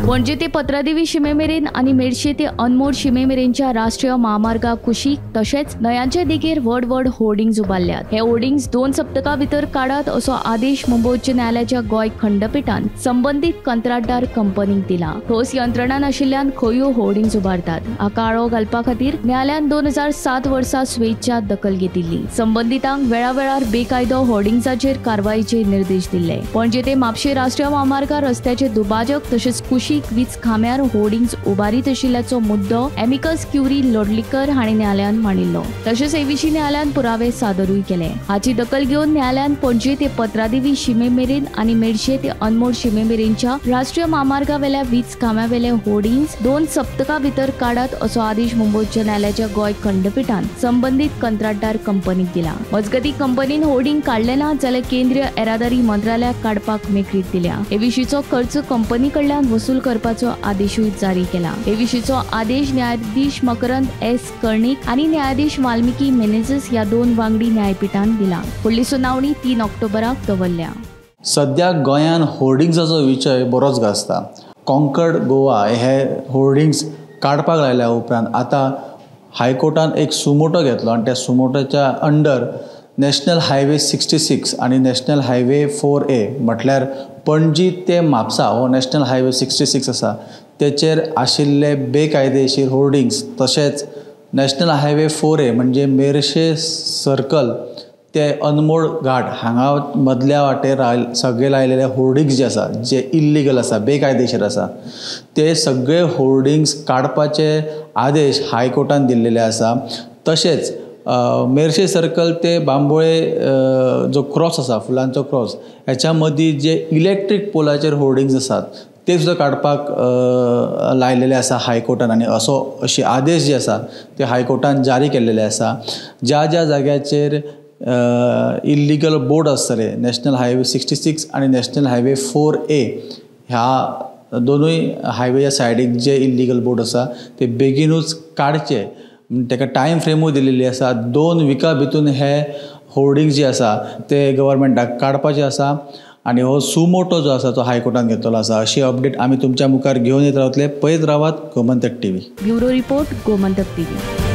पणजे ते पत्रादेवी शिमेमेरेन आणि मेर्शे ते अनमोड शिमेमेरेनच्या राष्ट्रीय महामार्गा कुशीक तशेंच न्हंयांचे देगेर व्हड व्हड होर्डिंग्स उबारल्यात। हे होर्डिंग्स 2 सप्तकां भितर काडात असो आदेश मुंबय उच्च न्यायालयाच्या गोंय खंडपीठान संबंधित कंत्राटदार कंपनीक दिला। ठोस यंत्रणा नाशिल्ल्यान खंयूय होर्डिंग्स उबारतात। हाका आळो घालपा खातीर न्यायालयान 2007 वर्सा स्वेच्छा दखल घेतिल्ली। संबंधितांक वेळावेळार बेकायदो होर्डिंग्साचेर कारवायेचे निर्देश दिले। पणजे ते म्हापशे राष्ट्रीय महामार्गार रस्त्याचे दुभाजक तशेंच कुशीक वीज खांब्यार होर्डिंग्स उबारीत आशिल्ल्याचो मुद्दो एमिकस क्युरी लोटलीकर हांणी न्यायालयान मांडिल्लो। तशेंच हे विशीं न्यायालयान पुरावे सादरूय केले। हाची दखल घेवन न्यायालयान पणजे ते पत्रादेवी शिमेमेरेन आनी मेर्शे ते अनमोड शिमेमेरेनच्या राष्ट्रीय महामार्गावेल्या वीज खांब्यावेले होर्डिंग्स 2 सप्तकां भितर काडात असो आदेश मुंबय उच्च न्यायालयाच्या गोंय खंडपीठान संबंधित कंत्राटदार कंपनीक दिला। मजगतीं कंपनीन होर्डिंग काडले ना जाल्यार केंद्रीय येरादारी मंत्रालयाक काडपाक मेकळीक दिल्या। हे विशींचो खर्च कंपनी कडल्यान वसूल करपाचो आदेशूय जारी केला। हे विशींचो आदेश न्यायाधीश मकरंद एस कर्णिक आनी न्यायाधीश वाल्मिकी मेनेझस ह्या 2 वांगडी न्यायपीठान दिला। फुडली सुनावणी 3 ऑक्टोबराक दवरल्या। सध्या गोंयान होर्डिंग्साचो विशय बरोच गाजता। कॉन्कर्ड गोवा हे होर्डिंग्स काडपाक लायल्या उपरांत आतां हायकोर्टान एक सुमोटो घेतलो आनी त्या सुमोटोच्या अंडर नॅशनल हायवे 66 आणि नॅशनल हायवे 4A म्हटल्यार पणजी ते म्हापसा हो नॅशनल हायवे 66 आसा तेचेर आशिल्ले बेकायदेशीर होर्डिंग्स तशेंच नॅशनल हायवे 4A म्हणजे मेर्शे सर्कल ते अनमोड घाट हांगा मदल्या वाटेर सगळे लायलेले होर्डिंग्स जे आसा जे इल्लिगल आसा बेकायदेशीर आसा ते सगळे होर्डिंग्स काडपाचे आदेश हायकोर्टान दिल्लेले आसा। तशेंच मेर्शे सर्कल ते बांबोळे जो क्रॉस आसा फुलांचो क्रॉस ह्याच्या मदीं जे इलेक्ट्रीक पोलाचेर होर्डिंग्स आसात ते सुद्दां काडपाक लायलेले आसा हायकोर्टान आनी अशे आदेश जे आसा ते हायकोर्टान जारी केल्लेले आसा। ज्या ज्या जाग्याचेर इल्लिगल बोर्ड आसतले नॅशनल हायवे 66 आणि नॅशनल हायवे 4A ह्या दोनूय हायवेच्या सायडीक जे इल्लिगल बोर्ड आसा ते बेगीनूच काडचे ताका टायम फ्रेमूय दिलेली आसा। 2 विका भितून हे होर्डिंग्स जे आसा ते गव्हर्मेंटाक काडपाचे आसा आनी हो सुमोटो जो आसा तो हायकोर्टान घेतलेलो आसा। अशी अपडेट आमी तुमच्या मुखार घेवन येत रावतले। पळयत रावात Gomantak TV. Bureau report Gomantak TV.